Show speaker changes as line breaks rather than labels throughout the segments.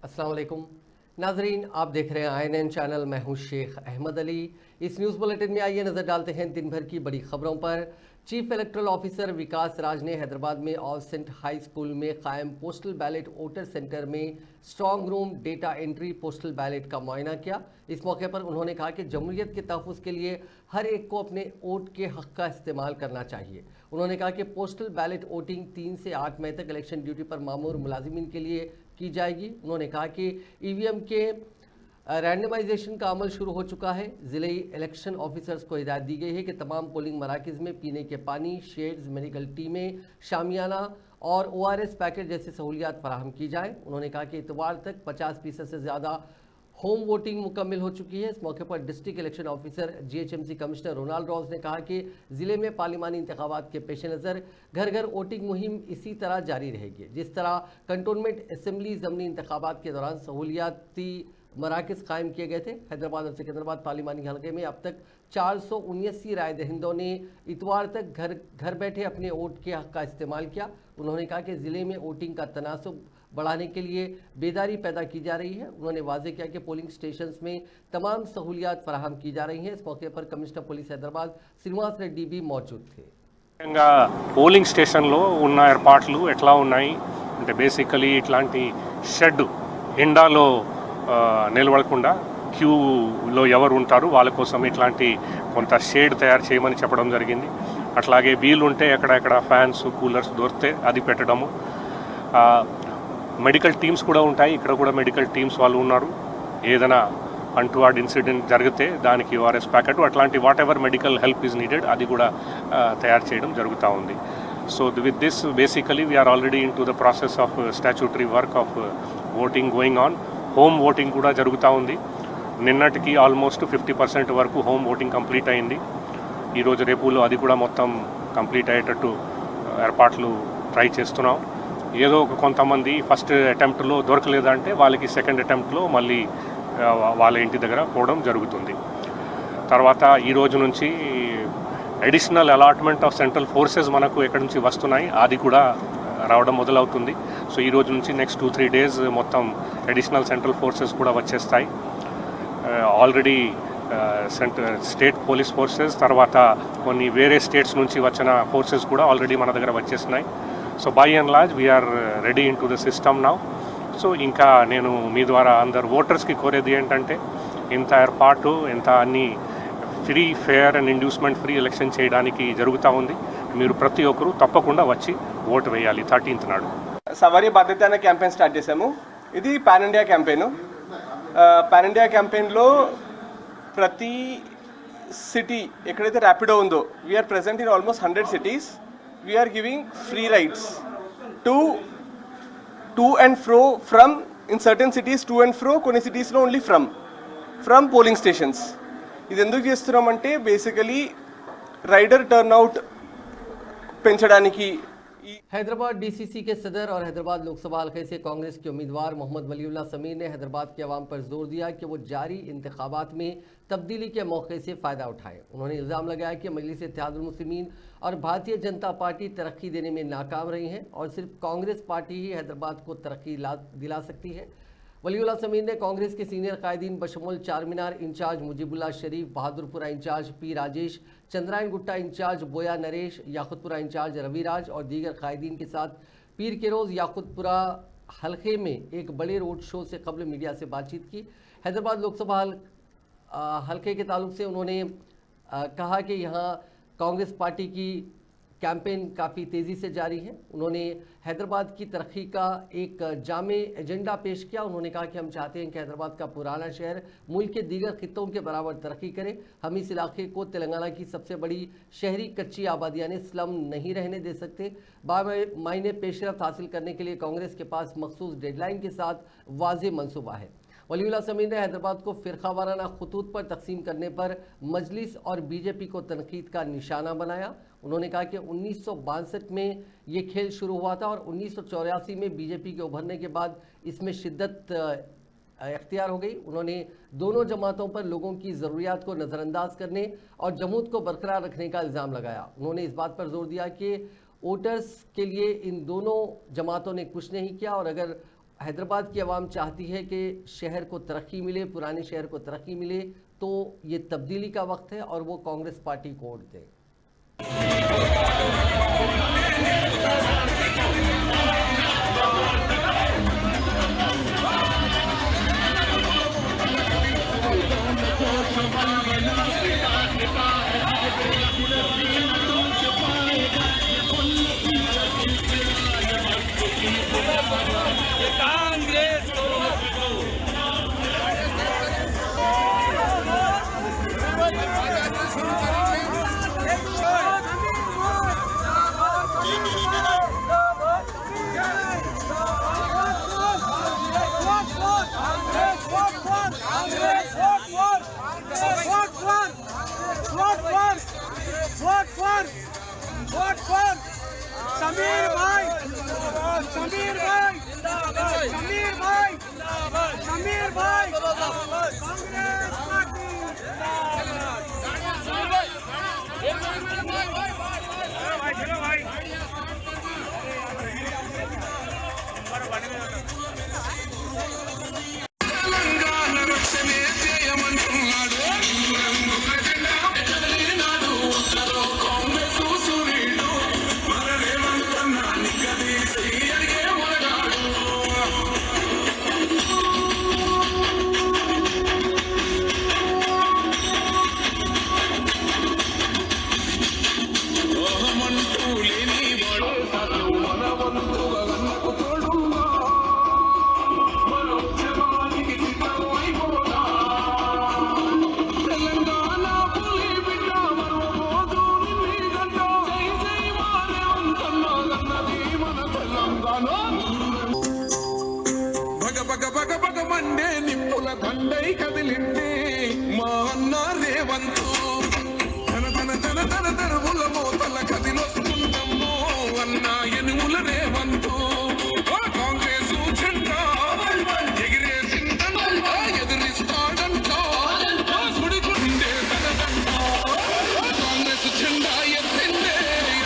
अस्सलाम वालेकुम नाजरीन, आप देख रहे हैं INN चैनल। मैं हूं शेख अहमद अली। इस न्यूज़ बुलेटिन में आइए नज़र डालते हैं दिन भर की बड़ी खबरों पर। चीफ इलेक्टोरल ऑफिसर विकास राज ने हैदराबाद में ऑल सेंट हाई स्कूल में कायम पोस्टल बैलेट वोटर सेंटर में strong room data entry postal ballot का मुआयना किया। इस मौके पर उन्होंने कहा कि जमहूरियत के तहफ़्फ़ुज़ के लिए हर एक को अपने वोट के हक़ का इस्तेमाल करना चाहिए। उन्होंने कहा कि पोस्टल बैलेट वोटिंग 3 से 8 मई तक इलेक्शन ड्यूटी पर मामूर मुलाजिमीन के लिए की जाएगी। उन्होंने कहा कि EVM के रैंडमाइजेशन का अमल शुरू हो चुका है। ज़िले इलेक्शन ऑफिसर्स को हिदायत दी गई है कि तमाम पोलिंग मराकज़ में पीने के पानी, शेड्स, मेडिकल टीमें, शामियाना और ORS पैकेट जैसी सहूलियात फराहम की जाएँ। उन्होंने कहा कि इतवार तक 50% से ज़्यादा होम वोटिंग मुकम्मल हो चुकी है। इस मौके पर district election officer GHMC commissioner Ronald Ross ने कहा कि ज़िले में पार्लिमानी इंतखाबात के पेश नज़र घर घर वोटिंग मुहिम इसी तरह जारी रहेगी। जिस तरह कंटोनमेंट असम्बली ज़मनी इंतखाबात के दौरान सहूलियाती मराकज़ कायम किए गए थे। हैदराबाद और सिकंदराबाद पार्लिमानी हल्के में अब तक 479 राय दहिंदों ने इतवार तक घर बैठे अपने वोट के हक़ का इस्तेमाल किया। उन्होंने कहा कि ज़िले में वोटिंग का तनासुब बढ़ाने के लिए बेदारी पैदा की जा रही है। उन्होंने वाज़ेह किया कि पोलिंग स्टेशंस में तमाम सहूलियात फराहम की जा रही हैं। इस मौके पर कमिश्नर पुलिस हैदराबाद श्रीनिवास रेड्डी भी मौजूद थे।
పోలింగ్ స్టేషన్లో ఉన్న ఏర్పాట్లు ఎట్లా ఉన్నాయి అంటే బేసికలీ ఇట్లాంటి షెడ్ ఎండాలో నిలబడకుండా క్యూలో ఎవరు ఉంటారు వాళ్ళ కోసం ఇట్లాంటి కొంత షేడ్ తయారు చేయమని చెప్పడం జరిగింది. అట్లాగే వీలుంటే ఎక్కడెక్కడ ఫ్యాన్స్ కూలర్స్ దొరికితే అది పెట్టడము. మెడికల్ టీమ్స్ కూడా ఉంటాయి. ఇక్కడ కూడా మెడికల్ టీమ్స్ వాళ్ళు ఉన్నారు. ఏదైనా అంటువార్డ్ ఇన్సిడెంట్ జరిగితే దానికి ORS ప్యాకెట్ అట్లాంటి whatever medical help is needed అది కూడా తయారు చేయడం జరుగుతూ ఉంది. So with this basically we are already into the process of statutory work of voting going on. Home voting కూడా జరుగుతూ ఉంది. నిన్నటికి ఆల్మోస్ట్ 50% వరకు హోమ్ ఓటింగ్ కంప్లీట్ అయింది. ఈరోజు రేపులో అది కూడా మొత్తం కంప్లీట్ అయ్యేటట్టు ఏర్పాట్లు ట్రై చేస్తున్నాం. ఏదో కొంతమంది ఫస్ట్ అటెంప్ట్లో దొరకలేదంటే వాళ్ళకి సెకండ్ అటెంప్ట్లో మళ్ళీ వాళ్ళ ఇంటి దగ్గర పోవడం జరుగుతుంది. తర్వాత ఈరోజు నుంచి additional allotment of central forces మనకు ఎక్కడి నుంచి వస్తున్నాయి అది కూడా రావడం మొదలవుతుంది. సో ఈరోజు నుంచి నెక్స్ట్ 2-3 డేస్ మొత్తం అడిషనల్ సెంట్రల్ ఫోర్సెస్ కూడా వచ్చేస్తాయి. ఆల్రెడీ స్టేట్ పోలీస్ ఫోర్సెస్ తర్వాత కొన్ని వేరే స్టేట్స్ నుంచి వచ్చిన ఫోర్సెస్ కూడా ఆల్రెడీ మన దగ్గర వచ్చేస్తున్నాయి. So by and large we are ready into the system now. సో ఇంకా నేను మీ ద్వారా అందరు ఓటర్స్కి కోరేది ఏంటంటే ఇంత ఏర్పాటు ఇంత అన్ని free fair and inducement free election చేయడానికి జరుగుతూ ఉంది. మీరు ప్రతి ఒక్కరూ తప్పకుండా వచ్చి ఓటు వేయాలి 13th నాడు.
సవారీ బాధ్యత అనే క్యాంపెయిన్ స్టార్ట్ చేశాము. ఇది pan India campaign. Pan India క్యాంపెయిన్లో ప్రతి సిటీ ఎక్కడైతే ర్యాపిడో ఉందో we are present in almost 100 cities. We are giving free rides to and fro from, in certain cities to and fro, కొన్ని సిటీస్లో ఓన్లీ ఫ్రమ్ పోలింగ్ స్టేషన్స్. ఇది ఎందుకు చేస్తున్నామంటే బేసికలీ రైడర్ టర్న్అవుట్ పెంచడానికి.
हैदराबाद DCC के सदर और हैदराबाद लोकसभा हल्के से कांग्रेस के उम्मीदवार मोहम्मद वलीउल्लाह समीर ने हैदराबाद के अवाम पर जोर दिया कि वो जारी इंतखाबात में तब्दीली के मौके से फ़ायदा उठाएं। उन्होंने इल्ज़ाम लगाया कि मजलिस इत्तेहादुल मुस्लिमीन और भारतीय जनता पार्टी तरक्की देने में नाकाम रही हैं और सिर्फ कांग्रेस पार्टी ही हैदराबाद को तरक्की दिला सकती है। वलीउल्लाह समीर ने कांग्रेस के सीनियर कायदीन बशमुल Charminar in charge Mujeebullah Sharif, Bahadurpura in charge P Rajesh, Chandrayangutta in charge Boya Naresh, Yakutpura in charge Raviraj और दीगर कायदीन के साथ पीर के रोज़ याकुतपुरा हल्के में एक बड़े रोड शो से कबल मीडिया से बातचीत की। हैदराबाद लोकसभा हल्के के ताल्लुक से उन्होंने कहा कि यहाँ कांग्रेस पार्टी की कैंपेन काफ़ी तेज़ी से जारी है। उन्होंने हैदराबाद की तरक्की का एक जामे एजेंडा पेश किया। उन्होंने कहा कि हम चाहते हैं कि हैदराबाद का पुराना शहर मुल्क के दीगर खित्तों के बराबर तरक्की करे। हम इस इलाके को तेलंगाना की सबसे बड़ी शहरी कच्ची आबादियाँ ने स्लम नहीं रहने दे सकते। मायने पेशरफ्त हासिल करने के लिए कांग्रेस के पास मखसूस डेडलाइन के साथ वाज़ेह मनसूबा है। वलीउल्लाह समीर ने हैदराबाद को फ़िरका वाराना खतूत पर तकसीम करने पर मजलिस और BJP को तनकीद का निशाना बनाया। उन्होंने कहा कि 1962 में ये खेल शुरू हुआ था और 1984 में BJP के उभरने के बाद इसमें शिद्दत इख्तियार हो गई। उन्होंने दोनों जमातों पर लोगों की ज़रूरियात को नज़रअंदाज करने और जमहूरियत को बरकरार रखने का इल्ज़ाम लगाया। उन्होंने इस बात पर जोर दिया कि वोटर्स के लिए इन दोनों जमातों ने कुछ नहीं किया और अगर हैदराबाद की आवाम चाहती है कि शहर को तरक्की मिले, पुराने शहर को तरक्की मिले, तो ये तब्दीली का वक्त है और वो कांग्रेस पार्टी को वोट दें।
समीर भाई, समीर भाई, समीर भाई, समीर भाई, कांग्रेस पार्टी
మండే నిప్పుల దండై కదిలింది మా అన్న రేవంతు తన తన తన తన తరువుల మోతల కదిలొస్తుందమ్మో అన్న ఎనుముల రేవంతు కాంగ్రెస్ జెండా ఎగిరేసిందంట ఎదిరిస్తాడంట సుడిగుండే తనదంట కాంగ్రెస్ జెండా ఎత్తిందే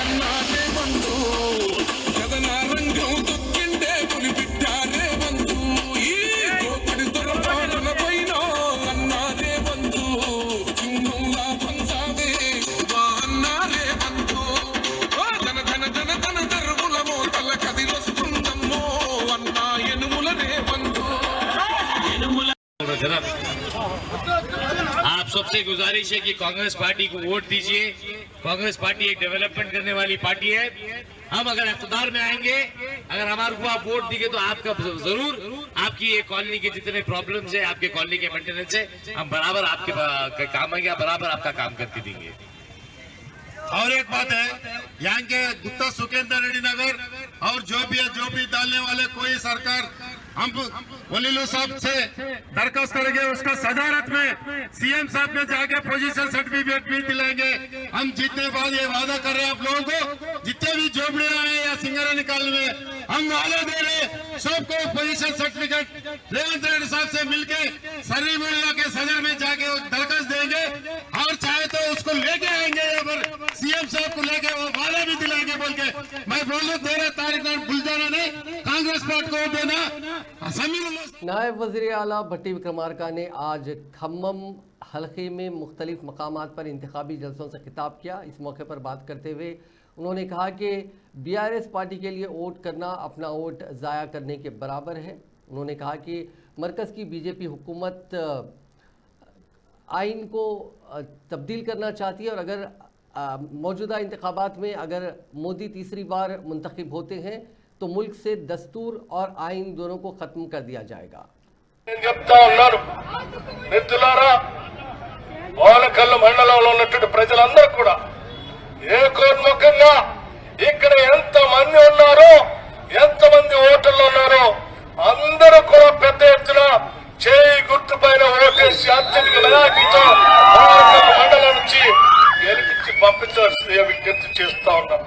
అన్న రేవంతు కదన రంగం తొక్కిండే పులి బిడ్డ రేవంతు
आप सबसे गुजारिश है कि कांग्रेस पार्टी को वोट दीजिए। कांग्रेस पार्टी एक डेवलपमेंट करने वाली पार्टी है। हम अगर इक़्तिदार में आएंगे, अगर हमारे को आप वोट देंगे तो आपका जरूर आपकी ये कॉलोनी के जितने प्रॉब्लम्स है, आपके कॉलोनी के मेंटेनेंस है, हम बराबर आपके काम आएंगे, बराबर आपका काम करके देंगे।
और एक बात है, यहाँ के गुप्ता सुखेंद्र रेड्डी नगर और जो भी डालने वाले कोई सरकार, हम वलीलू साहब से दरखास्त करेंगे, उसका सदारत में सीएम साहब में जाके पोजीशन सर्टिफिकेट भी दिलाएंगे। हम जीतने बाद ये वादा कर रहे हैं आप लोगों को, जितने भी झोपड़ियां आए या सिंगरा निकालने में हम वादा दे रहे हैं, सबको पोजीशन सर्टिफिकेट रेवंत रेड्डी साहब से मिलके सर्री मोहल्ला के सदर में जाके दरखास्त देंगे और चाहे तो उसको लेके आएंगे, सीएम साहब को लेके वो वादा भी दिलाएंगे बोल के मैं बोल रहा हूँ। 13 तारीख को भूल जाना नहीं, कांग्रेस पार्टी को देना।
नायब वज़ीर आला भट्टी विक्रमार्का ने आज खम्मम हलके में मुख्तलिफ मकामात पर इंतखाबी जलसों से खिताब किया। इस मौके पर बात करते हुए उन्होंने कहा कि BRS पार्टी के लिए वोट करना अपना वोट ज़ाया करने के बराबर है। उन्होंने कहा कि मरकज़ की बीजेपी हुकूमत आइन को तब्दील करना चाहती है और अगर मौजूदा इंतखाबात में अगर मोदी तीसरी बार मुंतखब होते हैं तो मुल्क से दस्तूर और आइन दोनों को खत्म कर दिया जाएगा।
వాలకల్లు మండలంలో ఉన్నటువంటి ప్రజలందరూ కూడా ఏకోన్ముఖంగా ఇక్కడ ఎంతమంది ఉన్నారో, ఎంతమంది ఓటర్లు ఉన్నారో అందరూ కూడా పెద్ద ఎత్తున చేయి గుర్తు పైన ఓటేసి అత్యధిక మెజార్టీతో వాలకల్లు మండలం నుంచి గెలిపించి పంపించాల్సిందిగా విజ్ఞప్తి చేస్తా ఉన్నాం.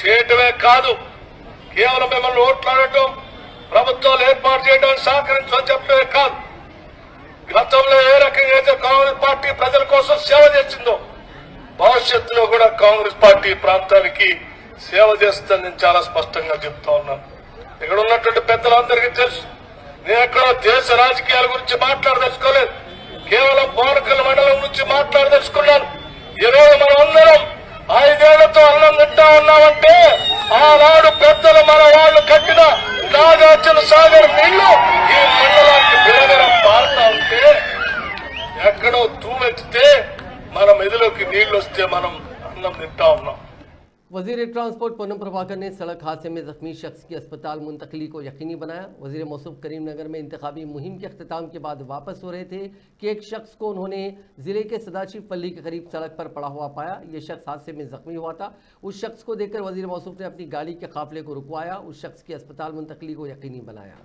చేయటమే కాదు, కేవలం మిమ్మల్ని ఓట్లాడటం, ప్రభుత్వాలు ఏర్పాటు చేయడానికి సహకరించని చెప్పడమే కాదు, గతంలో ఏ రకంగా అయితే కాంగ్రెస్ పార్టీ ప్రజల కోసం సేవ చేసిందో భవిష్యత్తులో కూడా కాంగ్రెస్ పార్టీ ప్రాంతానికి సేవ చేస్తుందని చాలా స్పష్టంగా చెప్తా ఉన్నాను. ఇక్కడ ఉన్నటువంటి పెద్దలందరికీ తెలుసు. నేను ఎక్కడో దేశ రాజకీయాల గురించి మాట్లాడదలుచుకోలేదు, కేవలం పానకల్ మండలం గురించి మాట్లాడదలుచుకున్నాను. ఈరోజు మనం అందరం 5 ఏళ్లతో అన్నం తింటా ఉన్నామంటే ఆనాడు పెద్దలు మన వాళ్ళు కట్టిన నాగార్జున సాగర్ నీళ్లు ఈ మండలానికి బిరగర పారుతా ఉంటే, ఎక్కడో తూమెత్తితే మన మెదలోకి నీళ్లు వస్తే మనం అన్నం తింటా ఉన్నాం.
वजीर ट्रांसपोर्ट पूनम प्रभाकर ने सड़क हादसे में जख्मी शख्स की अस्पताल मुंतकली को यकीनी बनाया। वजीर मौसूफ करीमनगर में इंतखाबी मुहिम के अख्तिताम के बाद वापस हो रहे थे कि एक शख्स को उन्होंने ज़िले के सदाशिव पल्ली के करीब सड़क पर पड़ा हुआ पाया। ये शख्स हादसे में जख्मी हुआ था। उस शख्स को देखकर वजीर मौसूफ ने अपनी गाड़ी के काफिले को रुकवाया, उस शख्स की अस्पताल मुंतकली को यकीनी बनाया।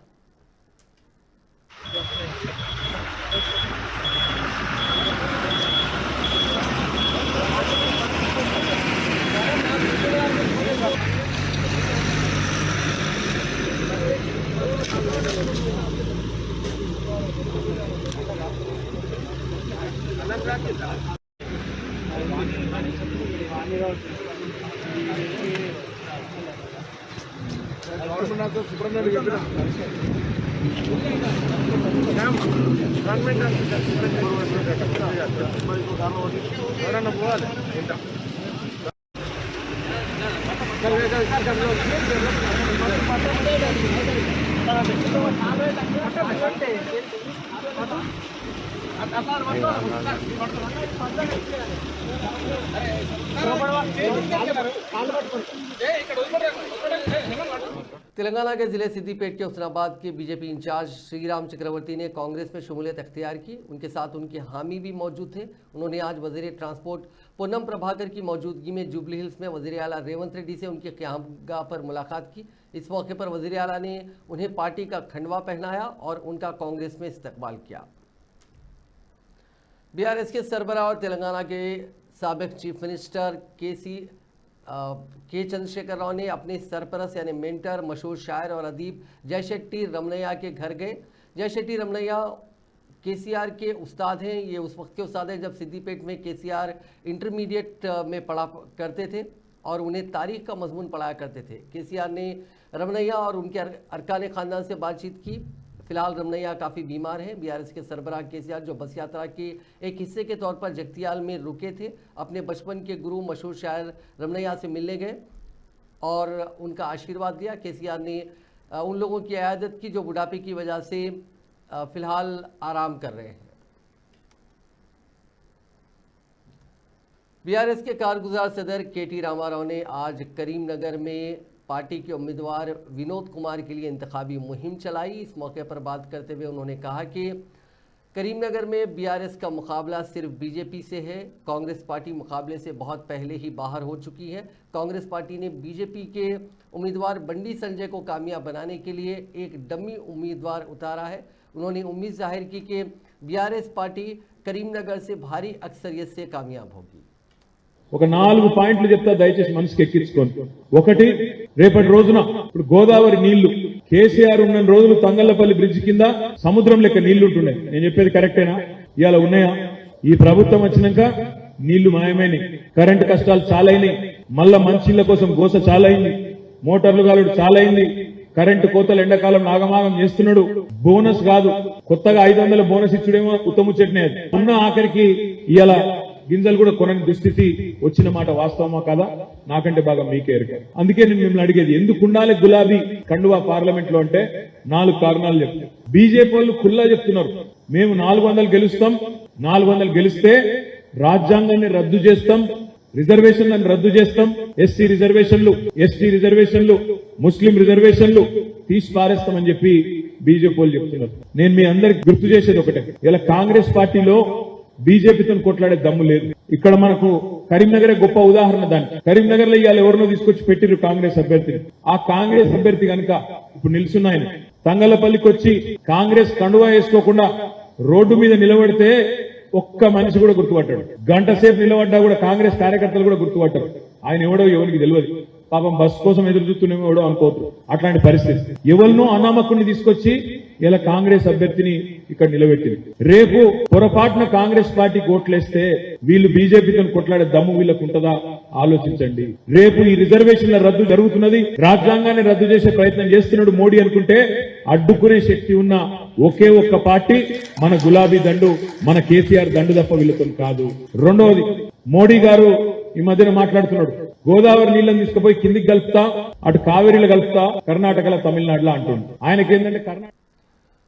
तेलंगाना के जिले सिद्दीपेट के हुस्नाबाद के बीजेपी इंचार्ज श्रीराम चक्रवर्ती ने कांग्रेस में शमूलियत अख्तियार की। उनके साथ उनके हामी भी मौजूद थे। उन्होंने आज वजीर ट्रांसपोर्ट पूनम प्रभाकर की मौजूदगी में जुबली हिल्स में वजीर आला रेवंत रेड्डी से उनकी क़यामगाह पर मुलाकात की। इस मौके पर वजीर आला ने उन्हें पार्टी का खंडवा पहनाया और उनका कांग्रेस में इस्तकबाल किया। बीआरएस के सरबराह और तेलंगाना के साबिक चीफ मिनिस्टर के चंद्रशेखर राव ने अपने सरपरस्त यानी मेंटर मशहूर शायर और अदीब जयशेट्टी रमनैया के घर गए। जयशेट्टी रमनैया केसीआर के उस्ताद हैं। ये उस वक्त के उस्ताद हैं जब सिद्दीपेट में केसीआर इंटरमीडिएट में पढ़ा करते थे और उन्हें तारीख का मजमून पढ़ाया करते थे। केसीआर ने रमनैया और उनके अरकान ख़ानदान से बातचीत की। फिलहाल रमनैया काफ़ी बीमार हैं। बीआरएस के सरबराह केसीआर जो बस यात्रा के एक हिस्से के तौर पर जगतियाल में रुके थे, अपने बचपन के गुरु मशहूर शायर रमनैया से मिलने गए और उनका आशीर्वाद दिया। केसीआर ने उन लोगों की इयादत की जो बुढ़ापे की वजह से फिलहाल आराम कर रहे हैं। बीआरएस के कारगुजार सदर केटी रामाराव ने आज करीमनगर में पार्टी के उम्मीदवार विनोद कुमार के लिए इंतखाबी मुहिम चलाई। इस मौके पर बात करते हुए उन्होंने कहा कि करीमनगर में बीआरएस का मुकाबला सिर्फ बीजेपी से है। कांग्रेस पार्टी मुकाबले से बहुत पहले ही बाहर हो चुकी है। कांग्रेस पार्टी ने बीजेपी के उम्मीदवार बंडी संजय को कामयाब बनाने के लिए एक डमी उम्मीदवार उतारा है। उन्होंने उम्मीद जाहिर की कि बीआरएस पार्टी करीमनगर से भारी अक्सरियत से कामयाब होगी।
ఒక 4 పాయింట్లు చెప్తా, దయచేసి మనసుకి ఎక్కించుకోండి. ఒకటి, రేపటి రోజున ఇప్పుడు గోదావరి నీళ్లు కేసీఆర్ ఉన్న రోజులు తంగళ్లపల్లి బ్రిడ్జ్ కింద సముద్రం లెక్క నీళ్లు ఉంటున్నాయి. నేను చెప్పేది కరెక్టేనా? ఇవాళ ఉన్నాయా? ఈ ప్రభుత్వం వచ్చినాక నీళ్లు మాయమైనాయి. కరెంటు కష్టాలు చాలా అయినాయి. మళ్ళా మంచిళ్ళ కోసం గోస చాలా అయింది. మోటార్లు గాలుడు చాలా అయింది. కరెంటు కోతలు ఎండాకాలం నాగమాగం చేస్తున్నాడు. బోనస్ కాదు, కొత్తగా 500 బోనస్ ఇచ్చుడేమో ఉత్తముచ్చట్నే. ఉన్న ఆఖరికి ఇవాళ గింజలు కూడా కొనని దుస్థితి వచ్చిన మాట వాస్తవమా కాదా? నాకంటే బాగా మీకే ఎరుక. అందుకే నేను మిమ్మల్ని అడిగేది, ఎందుకు ఉండాలి గులాబీ కండువా పార్లమెంట్ లో అంటే 4 కారణాలు చెప్తాను. బీజేపీ వాళ్ళు ఖుల్లా చెప్తున్నారు, మేము 400 గెలుస్తాం, 400 గెలిస్తే రాజ్యాంగాన్ని రద్దు చేస్తాం, రిజర్వేషన్లను రద్దు చేస్తాం, ఎస్సీ రిజర్వేషన్లు, ఎస్టీ రిజర్వేషన్లు, ముస్లిం రిజర్వేషన్లు తీసి పారేస్తామని చెప్పి బీజేపీ వాళ్ళు చెప్తున్నారు. నేను మీ అందరికి గుర్తు చేసేది ఒకటే, ఇలా కాంగ్రెస్ పార్టీలో బీజేపీతో కొట్లాడే దమ్ము లేదు. ఇక్కడ మనకు కరీంనగరే గొప్ప ఉదాహరణ. దానికి కరీంనగర్ లో ఇవాళ ఎవరినో తీసుకొచ్చి పెట్టిరు కాంగ్రెస్ అభ్యర్థిని. ఆ కాంగ్రెస్ అభ్యర్థి కనుక ఇప్పుడు నిల్చున్నాయని తంగళ్లపల్లికి వచ్చి కాంగ్రెస్ కండువా వేసుకోకుండా రోడ్డు మీద నిలబడితే ఒక్క మనిషి కూడా గుర్తుపట్టాడు. గంట సేపు నిలబడ్డా కూడా కాంగ్రెస్ కార్యకర్తలు కూడా గుర్తుపట్టారు. ఆయన ఎవడో ఎవరికి తెలియదు. పాపం బస్ కోసం ఎదురు చూస్తున్నామో అనుకోవద్దు. అట్లాంటి పరిస్థితి. ఎవరినో అనామకుడిని తీసుకొచ్చి ఇలా కాంగ్రెస్ అభ్యర్థిని ఇక్కడ నిలబెట్టింది. రేపు పొరపాటున కాంగ్రెస్ పార్టీకి ఓట్లేస్తే వీళ్ళు బీజేపీతో కొట్లాడే దమ్ము వీళ్ళకు ఉంటుందా ఆలోచించండి. రేపు ఈ రిజర్వేషన్ల రద్దు జరుగుతున్నది, రాజ్యాంగాన్ని రద్దు చేసే ప్రయత్నం చేస్తున్నాడు మోడీ అనుకుంటే అడ్డుకునే శక్తి ఉన్న ఒకే ఒక్క పార్టీ మన గులాబీ దండు, మన కేసీఆర్ దండు తప్ప వీళ్ళతో కాదు. రెండవది, మోడీ గారు ఈ మధ్యన మాట్లాడుతున్నాడు, గోదావరి నీళ్ళని తీసుకుపోయి కిందికి కలుపుతా, అటు కావేరీలో కలుపుతా, కర్ణాటకలో తమిళనాడులో అంటుంది. ఆయనకేంటంటే కర్ణాటక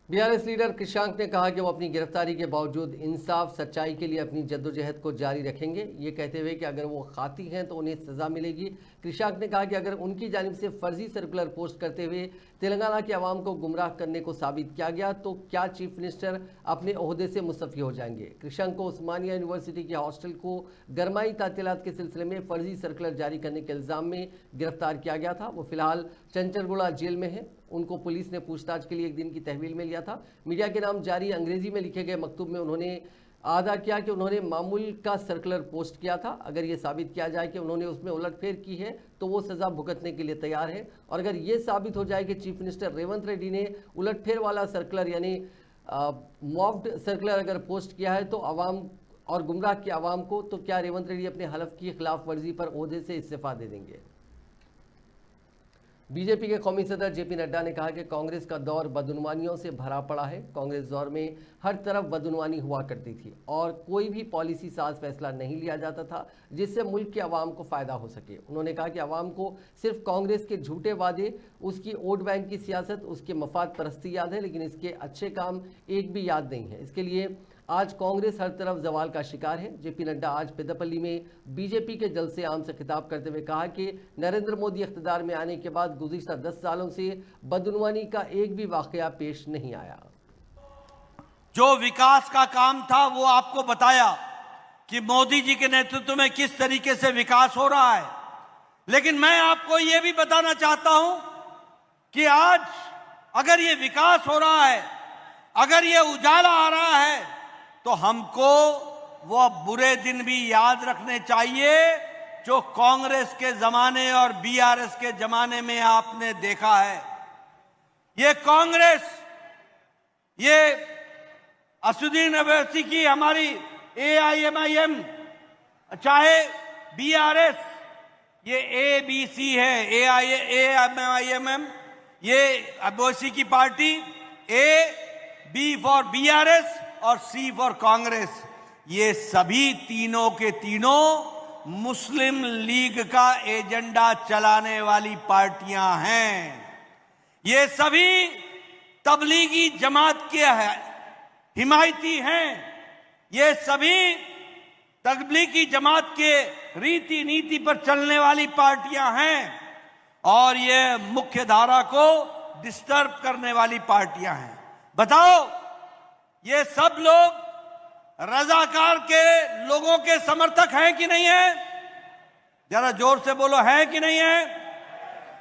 बीआरएस लीडर कृषांक ने कहा कि वो अपनी गिरफ्तारी के बावजूद इंसाफ सच्चाई के लिए अपनी जद्दोजहद को जारी रखेंगे, ये कहते हुए कि अगर वो खाती हैं तो उन्हें सजा मिलेगी। कृषांक ने कहा कि अगर उनकी जानिब से फर्जी सर्कुलर पोस्ट करते हुए तेलंगाना के अवाम को गुमराह करने को साबित किया गया तो क्या चीफ मिनिस्टर अपने ओहदे से मुस्तफ़ी हो जाएंगे। कृषांक को उस्मानिया यूनिवर्सिटी के हॉस्टल को गरमाई तातीलात के सिलसिले में फर्जी सर्कुलर जारी करने के इल्ज़ाम में गिरफ्तार किया गया था। वो फिलहाल चंचलगुड़ा जेल में है। उनको पुलिस ने पूछताछ के लिए एक दिन की तहवील में लिया था। मीडिया के नाम जारी अंग्रेजी में लिखे गए मकतूब में उन्होंने आदा किया कि उन्होंने मामूल का सर्कुलर पोस्ट किया था। अगर ये साबित किया जाए कि उन्होंने उसमें उलटफेर की है तो वो सज़ा भुगतने के लिए तैयार है, और अगर ये साबित हो जाए कि चीफ मिनिस्टर रेवंत रेड्डी ने उलटफेर वाला सर्कुलर यानी मॉफ्ड सर्कुलर अगर पोस्ट किया है तो आवाम और गुमराह की आवाम को, तो क्या रेवंत रेड्डी अपने हलफ की खिलाफ वर्जी पर ओहदे से इस्तीफा दे देंगे। बीजेपी के कौमी सदर जेपी नड्डा ने कहा कि कांग्रेस का दौर बदउनवानियों से भरा पड़ा है। कांग्रेस दौर में हर तरफ बदउनवानी हुआ करती थी और कोई भी पॉलिसी साज फैसला नहीं लिया जाता था जिससे मुल्क के अवाम को फ़ायदा हो सके। उन्होंने कहा कि अवाम को सिर्फ कांग्रेस के झूठे वादे, उसकी वोट बैंक की सियासत, उसके मफाद परस्ती याद है, लेकिन इसके अच्छे काम एक भी याद नहीं है। इसके लिए आज कांग्रेस हर तरफ जवाल का शिकार है। जेपी नड्डा आज पेद्दापल्ली में बीजेपी के जलसे आम से खिताब करते हुए कहा कि नरेंद्र मोदी इख्तिदार में आने के बाद गुज़िश्ता 10 सालों से बदउनवानी का एक भी वाकया पेश नहीं आया।
जो विकास का काम था वो आपको बताया कि मोदी जी के नेतृत्व में किस तरीके से विकास हो रहा है, लेकिन मैं आपको ये भी बताना चाहता हूं कि आज अगर ये विकास हो रहा है, अगर ये उजाला आ रहा है, तो हमको वो बुरे दिन भी याद रखने चाहिए जो कांग्रेस के जमाने और बीआरएस के जमाने में आपने देखा है। ये कांग्रेस, ये असुद्दीन अवैसी की हमारी एआईएमआईएम, चाहे बीआरएस, ये एबीसी है, एआईएमआईएम, ये अवैसी की party, A B for BRS और सी फॉर कांग्रेस, ये सभी तीनों के तीनों मुस्लिम लीग का एजेंडा चलाने वाली पार्टियां हैं। ये सभी तबलीगी जमात के हिमायती हैं। ये सभी तबलीगी जमात के रीति नीति पर चलने वाली पार्टियां हैं और ये मुख्य धारा को डिस्टर्ब करने वाली पार्टियां हैं। बताओ, ये सब लोग रजाकार के लोगों के समर्थक हैं कि नहीं है? जरा जोर से बोलो, है कि नहीं है?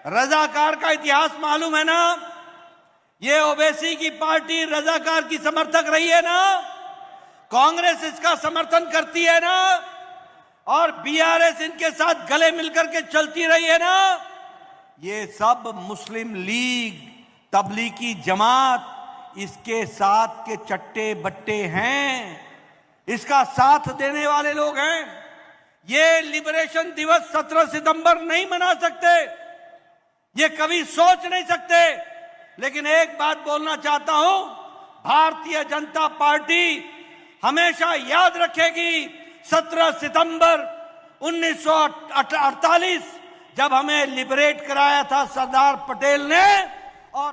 रजाकार का इतिहास मालूम है ना? ये ओवैसी की पार्टी रजाकार की समर्थक रही है ना? कांग्रेस इसका समर्थन करती है ना? और बीआरएस इनके साथ गले मिलकर के चलती रही है ना? ये सब मुस्लिम लीग, तबलीगी जमात इसके साथ के चट्टे बट्टे हैं, इसका साथ देने वाले लोग हैं। ये लिबरेशन दिवस 17 सितंबर नहीं मना सकते, ये कभी सोच नहीं सकते, लेकिन एक बात बोलना चाहता हूं, भारतीय जनता पार्टी हमेशा याद रखेगी 17 सितंबर 1948 जब हमें लिबरेट कराया था सरदार पटेल ने। और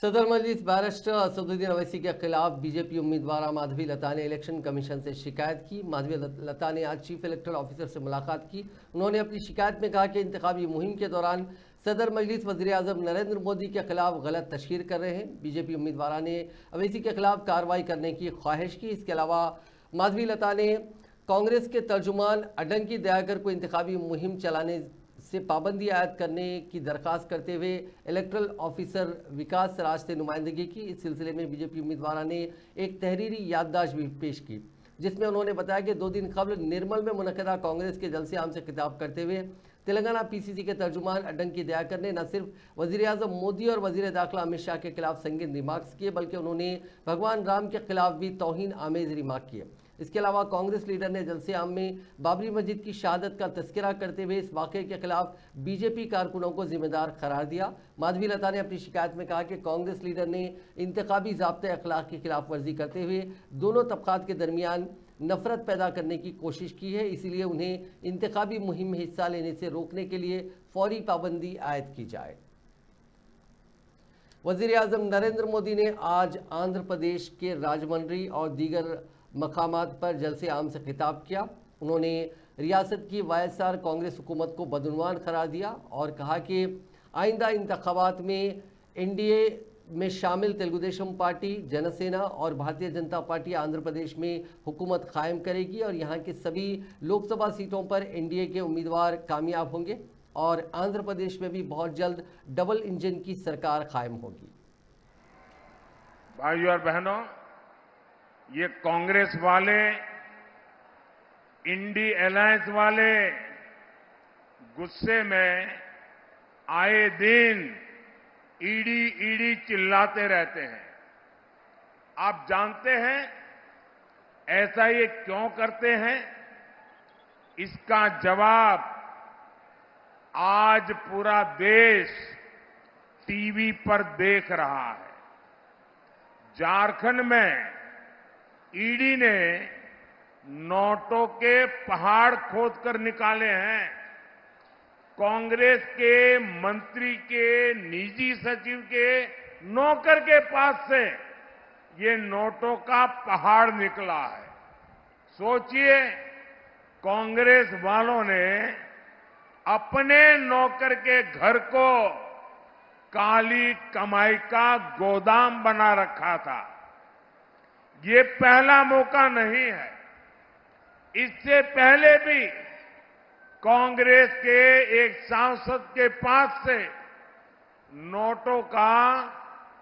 सदर मजलिस बैरिस्टर असदुद्दीन अवैसी के खिलाफ बीजेपी उम्मीदवार माधवी लता ने इलेक्शन कमीशन से शिकायत की। माधवी लता ने आज चीफ इलेक्टोरल ऑफिसर से मुलाकात की। उन्होंने अपनी शिकायत में कहा कि इंतखाबी मुहिम के दौरान सदर मजलिस वज़ीर आज़म नरेंद्र मोदी के खिलाफ गलत तशहीर कर रहे हैं। बीजेपी उम्मीदवार ने अवैसी के खिलाफ कार्रवाई करने की ख्वाहिश की। इसके अलावा माधवी लता ने कांग्रेस के तर्जुमान अडंकी दयाकर को इंतखाबी मुहिम चलाने से पाबंदी आयद करने की दरख्वास्त करते हुए इलेक्टोरल ऑफिसर विकास राज से नुमाइंदगी की। इस सिलसिले में बीजेपी उम्मीदवार ने एक तहरीरी याददाश्त भी पेश की, जिसमें उन्होंने बताया कि 2 दिन कबल निर्मल में मुनक़दा कांग्रेस के जलसे आम से खिताब करते हुए तेलंगाना पीसीसी के तर्जुमान अड्डंकी दयाकर ने न सिर्फ वजीर-ए-आज़म मोदी और वजीर दाखिला अमित शाह के खिलाफ संगीन रिमार्क्स किए, बल्कि उन्होंने भगवान राम के खिलाफ भी तौहीन आमेज रिमार्क किए। इसके अलावा कांग्रेस लीडर ने जलसे आम में बाबरी मस्जिद की शहादत का तस्करा करते हुए इस वाक़े के खिलाफ बीजेपी कारकुनों को जिम्मेदार करार दिया। माधवी लता ने अपनी शिकायत में कहा कि कांग्रेस लीडर ने इंतखाबी ज़ाब्ते अखलाक की खिलाफ वर्जी करते हुए दोनों तबकात के दरमियान नफरत पैदा करने की कोशिश की है, इसीलिए उन्हें इंतखाबी मुहिम में हिस्सा लेने से रोकने के लिए फौरी पाबंदी आयद की जाए। वज़ीर-ए-आज़म नरेंद्र मोदी ने आज आंध्र प्रदेश के राजमंड्री और दीगर मकामात पर जलसे आम से खिताब किया। उन्होंने रियासत की वायएसआर कांग्रेस हुकूमत को बदउनवान करार दिया और कहा कि आइंदा इंतखाबात में एनडीए में शामिल तेलुगुदेशम पार्टी, जनसेना और भारतीय जनता पार्टी आंध्र प्रदेश में हुकूमत कायम करेगी और यहाँ की सभी लोकसभा सीटों पर एनडीए के उम्मीदवार कामयाब होंगे और आंध्र प्रदेश में भी बहुत जल्द डबल इंजन की सरकार कायम होगी।
भाइयों और बहनों, ये कांग्रेस वाले, इंडी अलायंस वाले गुस्से में आए दिन ईडी चिल्लाते रहते हैं। आप जानते हैं ऐसा ये क्यों करते हैं? इसका जवाब आज पूरा देश टीवी पर देख रहा है। झारखंड में ईडी ने नोटों के पहाड़ खोदकर निकाले हैं। कांग्रेस के मंत्री के निजी सचिव के नौकर के पास से ये नोटों का पहाड़ निकला है। सोचिए, कांग्रेस वालों ने अपने नौकर के घर को काली कमाई का गोदाम बना रखा था। ये पहला मौका नहीं है। इससे पहले भी कांग्रेस के एक सांसद के पास से नोटों का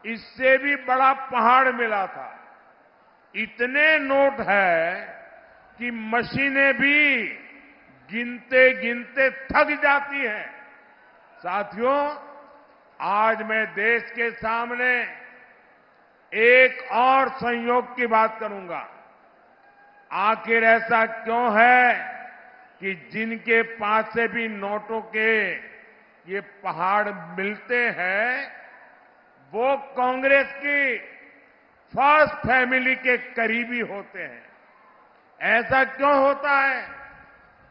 इससे भी बड़ा पहाड़ मिला था। इतने नोट है कि मशीनें भी गिनते गिनते थक जाती हैं। साथियों, आज मैं देश के सामने एक और संयोग की बात करूंगा। आखिर ऐसा क्यों है कि जिनके पास से भी नोटों के ये पहाड़ मिलते हैं वो कांग्रेस की फर्स्ट फैमिली के करीबी होते हैं। ऐसा क्यों होता है?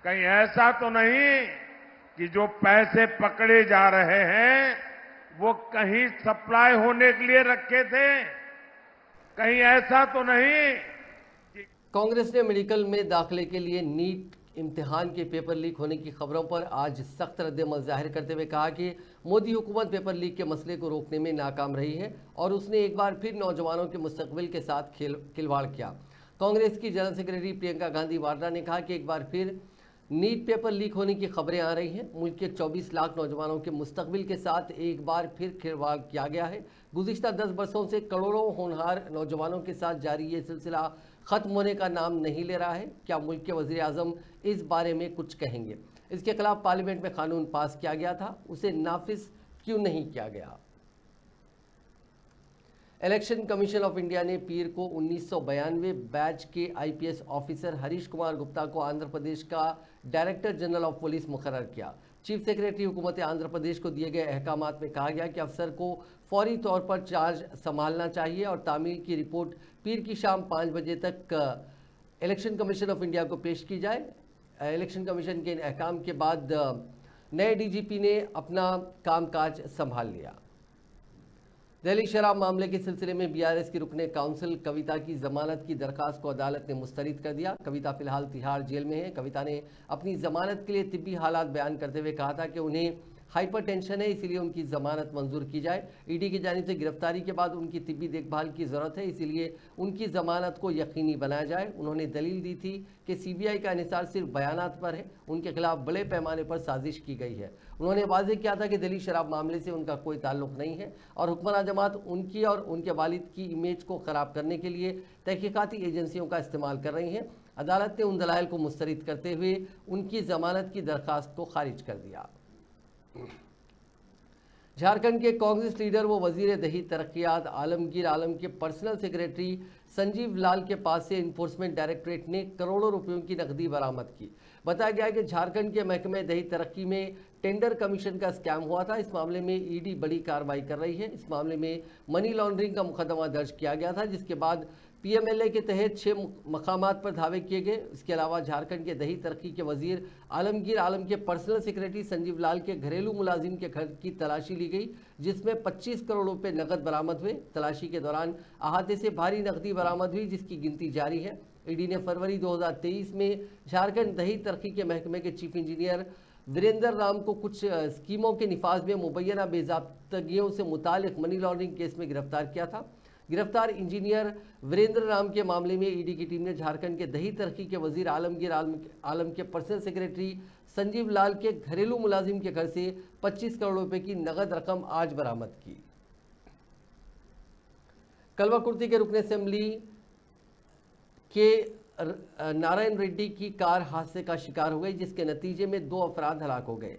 कहीं ऐसा तो नहीं कि जो पैसे पकड़े जा रहे हैं वो कहीं सप्लाई होने के लिए रखे थे? कहीं ऐसा तो नहीं?
कांग्रेस ने मेडिकल में दाखिले के लिए नीट इम्तिहान के पेपर लीक होने की खबरों पर आज सख्त रद्द-ए-अमल जाहिर करते हुए कहा कि मोदी हुकूमत पेपर लीक के मसले को रोकने में नाकाम रही है और उसने एक बार फिर नौजवानों के मुस्तकबिल के साथ खिलवाड़ किया। कांग्रेस की जनरल सेक्रेटरी प्रियंका गांधी वाड्रा ने कहा कि एक बार फिर नीट पेपर लीक होने की खबरें आ रही हैं। मुल्क के 24 लाख नौजवानों के मुस्तकबिल के साथ एक बार फिर खिलवाड़ किया गया है। गुज़िश्ता 10 बरसों से करोड़ों होनहार नौजवानों के साथ जारी ये सिलसिला ख़त्म होने का नाम नहीं ले रहा है। क्या मुल्क के वज़ीर-ए-आज़म इस बारे में कुछ कहेंगे? इसके खिलाफ पार्लियामेंट में कानून पास किया गया था, उसे नाफिज क्यों नहीं किया गया? इलेक्शन कमीशन ऑफ इंडिया ने पीर को 1992 बैच के आईपीएस ऑफिसर हरीश कुमार गुप्ता को आंध्र प्रदेश का डायरेक्टर जनरल ऑफ पुलिस मुकर्रर किया। चीफ सेक्रेटरी हुकूमत आंध्र प्रदेश को दिए गए अहकामात में कहा गया कि अफसर को फौरी तौर पर चार्ज संभालना चाहिए और तामील की रिपोर्ट पीर की शाम 5 बजे तक इलेक्शन कमीशन ऑफ इंडिया को पेश की जाए। इलेक्शन कमीशन के इन अहकाम के बाद नए डीजीपी ने अपना कामकाज संभाल लिया। दिल्ली शराब मामले के सिलसिले में बीआरएस की रुकने काउंसिल कविता की जमानत की दरखास्त को अदालत ने मुस्तरद कर दिया। कविता फिलहाल तिहाड़ जेल में है। कविता ने अपनी जमानत के लिए तिब्बी हालात बयान करते हुए कहा था कि उन्हें हाइपरटेंशन है, इसीलिए उनकी जमानत मंजूर की जाए। ईडी की जानिब से गिरफ्तारी के बाद उनकी तिब्बी देखभाल की जरूरत है, इसीलिए उनकी जमानत को यकीनी बनाया जाए। उन्होंने दलील दी थी कि सीबीआई का इंहिसार सिर्फ बयानात पर है, उनके खिलाफ बड़े पैमाने पर साजिश की गई है। उन्होंने वाज़ेह किया था कि दिल्ली शराब मामले से उनका कोई ताल्लुक नहीं है और हुक्मरान जमात उनकी और उनके वालिद की इमेज को ख़राब करने के लिए तहकीकाती एजेंसियों का इस्तेमाल कर रही हैं। अदालत ने उन दलाइल को मुस्तरद करते हुए उनकी जमानत की दरखास्त को खारिज कर दिया। झारखंड के कांग्रेस लीडर व वजीर दही तरक्कियात आलमगीर आलम के पर्सनल सेक्रेटरी संजीव लाल के पास से इन्फोर्समेंट डायरेक्टरेट ने करोड़ों रुपयों की नकदी बरामद की। बताया गया कि झारखंड के महकमे दही तरक्की में टेंडर कमीशन का स्कैम हुआ था। इस मामले में ईडी बड़ी कार्रवाई कर रही है। इस मामले में मनी लॉन्ड्रिंग का मुकदमा दर्ज किया गया था, जिसके बाद पीएमएलए के तहत 6 मकामात पर धावे किए गए। इसके अलावा झारखंड के दही तरक्की के वजीर आलमगीर आलम के पर्सनल सेक्रेटरी संजीव लाल के घरेलू मुलाजिम के घर की तलाशी ली गई, जिसमें 25 करोड़ रुपए नकद बरामद हुए। तलाशी के दौरान अहाते से भारी नकदी बरामद हुई, जिसकी गिनती जारी है। ईडी ने फरवरी 2023 में झारखंड दही तरक्की के महकमे के चीफ इंजीनियर वीरेंद्र राम को कुछ स्कीमों के निफाज में मुबैना बेज़ाब्तगियों से मुतालिक मनी लॉन्ड्रिंग केस में गिरफ्तार किया था। गिरफ्तार इंजीनियर वीरेंद्र राम के मामले में ईडी की टीम ने झारखंड के दही तरक्की के वजीर आलमगीर आलम के पर्सनल सेक्रेटरी संजीव लाल के घरेलू मुलाजिम के घर से 25 करोड़ रुपए की नगद रकम आज बरामद की। कल्वाकुर्ती के रुकन असेंबली के नारायण रेड्डी की कार हादसे का शिकार हो गई, जिसके नतीजे में 2 अफराद हलाक हो गए।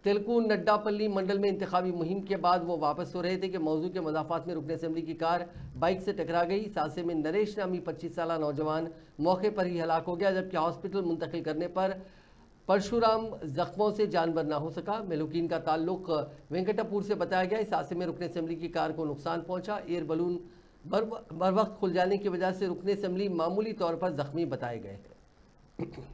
तेलकू नड्डापल्ली मंडल में इंतखाबी मुहिम के बाद वो वापस हो रहे थे कि मौजू के मदाफात में रुकन असेंबली की कार बाइक से टकरा गई। इस हादसे में नरेश नामी 25 साला नौजवान मौके पर ही हलाक हो गया, जबकि हॉस्पिटल मुंतकिल करने पर परशुराम जख्मों से जानबर ना हो सका। मेलुकीन का ताल्लुक वेंकटापुर से बताया गया। इस हादसे में रुकन असेंबली की कार को नुकसान पहुंचा। एयर बलून बर वक्त खुल जाने की वजह से रुकन असेंबली मामूली तौर पर जख्मी बताए गए हैं।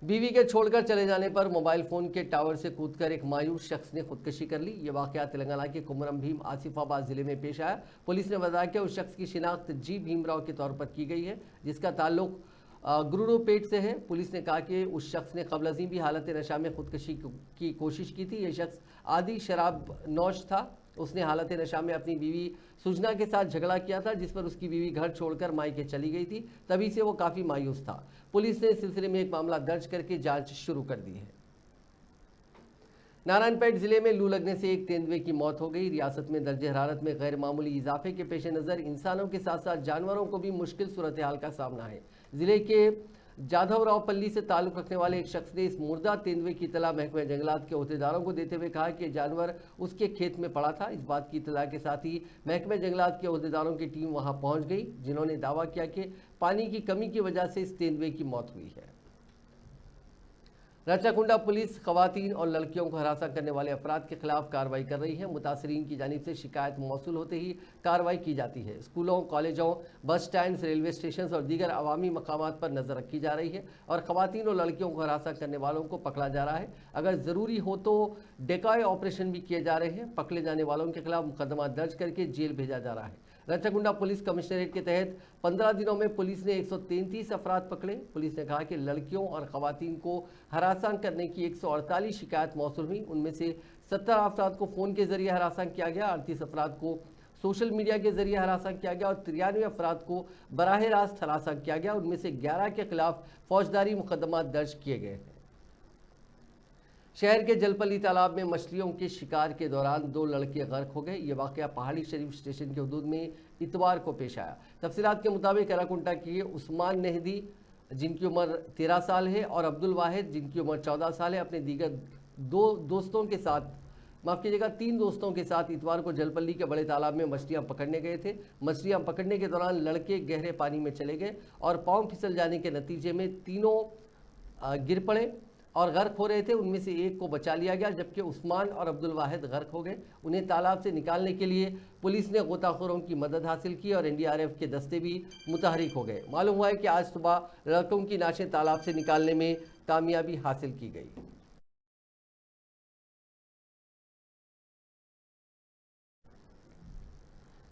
बीवी के छोड़कर चले जाने पर मोबाइल फ़ोन के टावर से कूदकर एक मायूस शख्स ने खुदकुशी कर ली। ये वाक़या तेलंगाना के कुमरम भीम आसिफाबाद ज़िले में पेश आया। पुलिस ने बताया कि उस शख्स की शिनाख्त जी भीमराव के तौर पर की गई है, जिसका ताल्लुक गुरुरोपेट से है। पुलिस ने कहा कि उस शख्स ने कबल अज़ीम भी हालत नशा में खुदकुशी की कोशिश की थी। यह शख्स आदि शराब नौश था। उसने हालत नशा में अपनी बीवी सुजना के साथ झगड़ा किया था, जिस पर उसकी बीवी घर छोड़कर मायके चली गई थी। तभी से वो काफ़ी मायूस था। पुलिस ने इस सिलसिले में एक मामला दर्ज करके जांच शुरू कर दी है। नारायणपेट जिले में लू लगने से एक तेंदुए की मौत हो गई। रियासत में दर्जे हरारत में गैर मामूली इजाफे के पेश नज़र इंसानों के साथ साथ जानवरों को भी मुश्किल सूरत हाल का सामना है। जिले के जाधवराव पल्ली से ताल्लुक़ रखने वाले एक शख्स ने इस मुर्दा तेंदुए की इतला महकमे जंगलात के अहदेदारों को देते हुए कहा कि जानवर उसके खेत में पड़ा था। इस बात की इतला के साथ ही महकमे जंगलात के अहदेदारों की टीम वहां पहुंच गई, जिन्होंने दावा किया कि पानी की कमी की वजह से इस तेंदुए की मौत हुई है। रचाकुंडा पुलिस खवातीन और लड़कियों को हरासा करने वाले अफराद के खिलाफ कार्रवाई कर रही है। मुतासरीन की जानिब से शिकायत मौसूल होते ही कार्रवाई की जाती है। स्कूलों, कॉलेजों, बस स्टैंड, रेलवे स्टेशन और दीगर अवामी मकामात पर नज़र रखी जा रही है और खवातीन और लड़कियों को हरासा करने वालों को पकड़ा जा रहा है। अगर ज़रूरी हो तो डेकॉय ऑपरेशन भी किए जा रहे हैं। पकड़े जाने वालों के खिलाफ मुकदमा दर्ज करके जेल भेजा जा रहा है। रचाकुंडा पुलिस कमिश्नरेट के तहत 15 दिनों में पुलिस ने 133 अफराद पकड़े। पुलिस ने कहा कि लड़कियों और खवातीन को हरासा करने की 148 शिकायत मौसूल हुई। उनमें से 70 अफराद को फ़ोन के जरिए हरासा किया गया, 38 अफराद को सोशल मीडिया के जरिए हरासा किया गया और 93 अफराद को बराह रास्त हरासा किया गया। उनमें से 11 के खिलाफ फौजदारी मुकदमा दर्ज किए गए हैं। शहर के जलपली तालाब में मछलियों के शिकार के दौरान 2 लड़के गर्क हो गए। ये वाक़या पहाड़ी शरीफ स्टेशन के हदूद में इतवार को पेश आया। तफसीलात के मुताबिक कराकुंटा के उस्मान नेहदी, जिनकी उम्र 13 साल है, और अब्दुल वाहिद, जिनकी उम्र 14 साल है, अपने दीगर 3 दोस्तों के साथ इतवार को जलपल्ली के बड़े तालाब में मछलियां पकड़ने गए थे। मछलियां पकड़ने के दौरान लड़के गहरे पानी में चले गए और पाँव फिसल जाने के नतीजे में तीनों गिर पड़े और गर्क हो रहे थे। उनमें से एक को बचा लिया गया, जबकि उस्मान और अब्दुल वाहिद गर्क हो गए। उन्हें तालाब से निकालने के लिए पुलिस ने गोताखोरों की मदद हासिल की और एनडीआरएफ के दस्ते भी मुतहरिक हो गए। मालूम हुआ है कि आज सुबह लड़कों की नाशें तालाब से निकालने में कामयाबी हासिल की गई।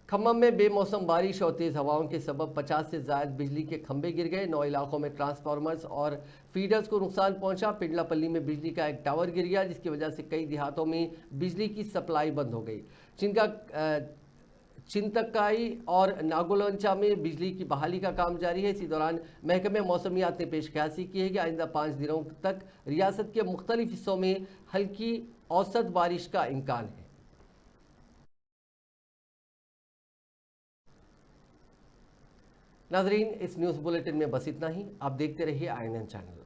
खम्मम में बेमौसम बारिश और तेज़ हवाओं के सबब 50 से ज़ायद बिजली के खंभे गिर गए। 9 इलाकों में ट्रांसफार्मर्स और फीडर्स को नुकसान पहुंचा। पिंडलापल्ली में बिजली का एक टावर गिर गया, जिसकी वजह से कई देहातों में बिजली की सप्लाई बंद हो गई। चिंतकाई और नागोलंचा में बिजली की बहाली का काम जारी है। इसी दौरान महकमे मौसमियात ने पेशकशी की है कि आइंदा 5 दिनों तक रियासत के मुख्तलिफ हिस्सों में हल्की औसत बारिश का इम्कान है। नाजरीन, इस न्यूज़ बुलेटिन में बस इतना ही। आप देखते रहिए INN चैनल।